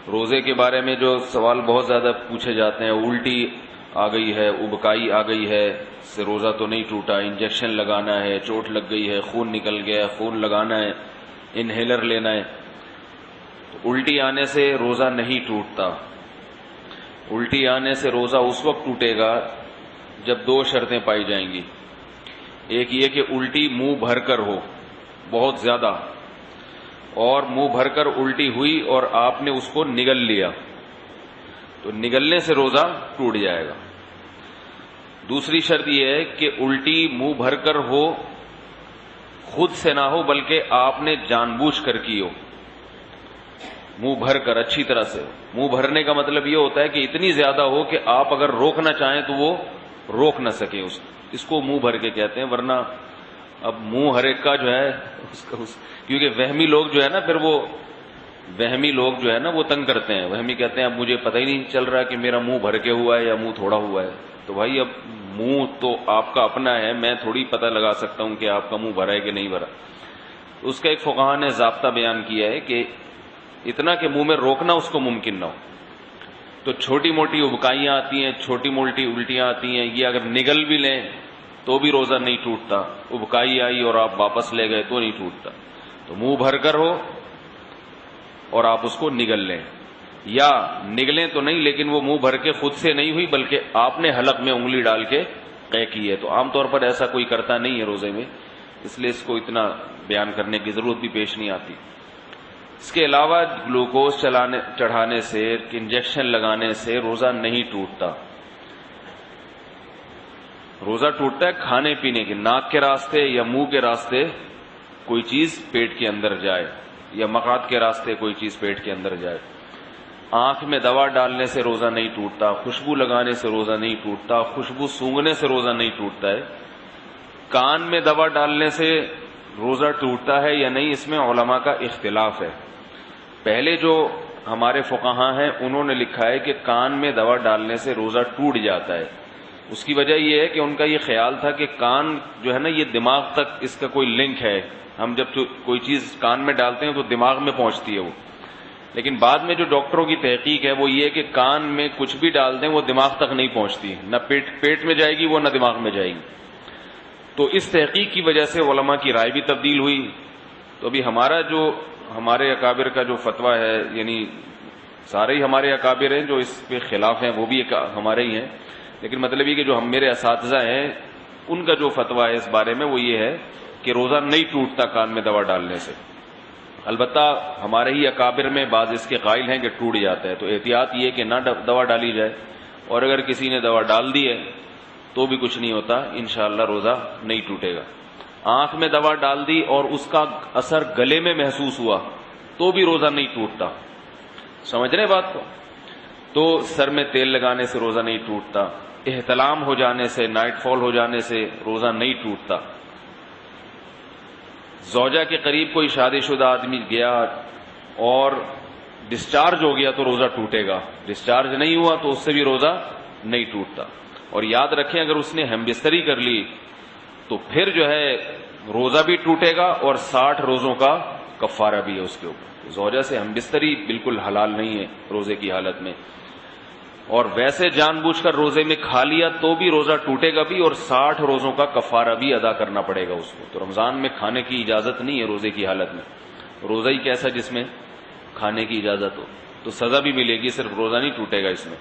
روزے کے بارے میں جو سوال بہت زیادہ پوچھے جاتے ہیں، الٹی آ گئی ہے، ابکائی آ گئی ہے، اس سے روزہ تو نہیں ٹوٹا، انجیکشن لگانا ہے، چوٹ لگ گئی ہے، خون نکل گیا ہے، خون لگانا ہے، انہیلر لینا ہے. تو الٹی آنے سے روزہ نہیں ٹوٹتا. الٹی آنے سے روزہ اس وقت ٹوٹے گا جب دو شرطیں پائی جائیں گی. ایک یہ کہ الٹی منہ بھر کر ہو بہت زیادہ، اور منہ بھر کر الٹی ہوئی اور آپ نے اس کو نگل لیا تو نگلنے سے روزہ ٹوٹ جائے گا. دوسری شرط یہ ہے کہ الٹی منہ بھر کر ہو، خود سے نہ ہو بلکہ آپ نے جان بوجھ کر کی ہو، منہ بھر کر اچھی طرح سے. منہ بھرنے کا مطلب یہ ہوتا ہے کہ اتنی زیادہ ہو کہ آپ اگر روکنا چاہیں تو وہ روک نہ سکیں، اس کو منہ بھر کے کہتے ہیں. ورنہ اب منہ ہر ایک کا جو ہے کیونکہ وہمی لوگ جو ہے نا، پھر وہ وہمی لوگ جو ہے نا وہ تنگ کرتے ہیں. وہمی کہتے ہیں اب مجھے پتہ ہی نہیں چل رہا کہ میرا منہ بھر کے ہوا ہے یا منہ تھوڑا ہوا ہے. تو بھائی اب منہ تو آپ کا اپنا ہے، میں تھوڑی پتہ لگا سکتا ہوں کہ آپ کا منہ بھرا ہے کہ نہیں بھرا. اس کا ایک فقہا نے ضابطہ بیان کیا ہے کہ اتنا کہ منہ میں روکنا اس کو ممکن نہ ہو. تو چھوٹی موٹی ابکائیاں آتی ہیں، چھوٹی موٹی الٹیاں آتی ہیں، یہ اگر نگل بھی لیں تو بھی روزہ نہیں ٹوٹتا. ابکائی آئی اور آپ واپس لے گئے تو نہیں ٹوٹتا. تو منہ بھر کر ہو اور آپ اس کو نگل لیں، یا نگلیں تو نہیں لیکن وہ منہ بھر کے خود سے نہیں ہوئی بلکہ آپ نے حلق میں انگلی ڈال کے قے کی ہے. تو عام طور پر ایسا کوئی کرتا نہیں ہے روزے میں، اس لیے اس کو اتنا بیان کرنے کی ضرورت بھی پیش نہیں آتی. اس کے علاوہ گلوکوز چڑھانے سے، انجیکشن لگانے سے روزہ نہیں ٹوٹتا. روزہ ٹوٹتا ہے کھانے پینے کے، ناک کے راستے یا منہ کے راستے کوئی چیز پیٹ کے اندر جائے، یا مقعد کے راستے کوئی چیز پیٹ کے اندر جائے. آنکھ میں دوا ڈالنے سے روزہ نہیں ٹوٹتا، خوشبو لگانے سے روزہ نہیں ٹوٹتا، خوشبو سونگھنے سے روزہ نہیں ٹوٹتا ہے. کان میں دوا ڈالنے سے روزہ ٹوٹتا ہے یا نہیں، اس میں علماء کا اختلاف ہے. پہلے جو ہمارے فقہاء ہیں انہوں نے لکھا ہے کہ کان میں دوا ڈالنے سے روزہ ٹوٹ جاتا ہے. اس کی وجہ یہ ہے کہ ان کا یہ خیال تھا کہ کان جو ہے نا یہ دماغ تک اس کا کوئی لنک ہے. ہم جب کوئی چیز کان میں ڈالتے ہیں تو دماغ میں پہنچتی ہے وہ، لیکن بعد میں جو ڈاکٹروں کی تحقیق ہے وہ یہ کہ کان میں کچھ بھی ڈال دیں وہ دماغ تک نہیں پہنچتی، نہ پیٹ میں جائے گی وہ، نہ دماغ میں جائے گی. تو اس تحقیق کی وجہ سے علماء کی رائے بھی تبدیل ہوئی. تو ابھی ہمارے اکابر کا جو فتویٰ ہے، یعنی سارے ہی ہمارے اکابر ہیں جو اس پہ خلاف ہیں وہ بھی ہمارے ہی ہیں، لیکن مطلب یہ کہ جو میرے اساتذہ ہیں ان کا جو فتویٰ ہے اس بارے میں وہ یہ ہے کہ روزہ نہیں ٹوٹتا کان میں دوا ڈالنے سے. البتہ ہمارے ہی اکابر میں بعض اس کے قائل ہیں کہ ٹوٹ جاتا ہے. تو احتیاط یہ کہ نہ دوا ڈالی جائے، اور اگر کسی نے دوا ڈال دی ہے تو بھی کچھ نہیں ہوتا، انشاءاللہ روزہ نہیں ٹوٹے گا. آنکھ میں دوا ڈال دی اور اس کا اثر گلے میں محسوس ہوا تو بھی روزہ نہیں ٹوٹتا. سمجھ رہے بات کو؟ تو سر میں تیل لگانے سے روزہ نہیں ٹوٹتا، احتلام ہو جانے سے، نائٹ فال ہو جانے سے روزہ نہیں ٹوٹتا. زوجہ کے قریب کوئی شادی شدہ آدمی گیا اور ڈسچارج ہو گیا تو روزہ ٹوٹے گا، ڈسچارج نہیں ہوا تو اس سے بھی روزہ نہیں ٹوٹتا. اور یاد رکھیں اگر اس نے ہم بستری کر لی تو پھر جو ہے روزہ بھی ٹوٹے گا اور 60 روزوں کا کفارہ بھی ہے اس کے اوپر. زوجہ سے ہم بستری بالکل حلال نہیں ہے روزے کی حالت میں، اور ویسے جان بوجھ کر روزے میں کھا لیا تو بھی روزہ ٹوٹے گا بھی، اور 60 روزوں کا کفارہ بھی ادا کرنا پڑے گا اس کو. تو رمضان میں کھانے کی اجازت نہیں ہے روزے کی حالت میں. روزہ ہی کیسا جس میں کھانے کی اجازت ہو، تو سزا بھی ملے گی، صرف روزہ نہیں ٹوٹے گا اس میں.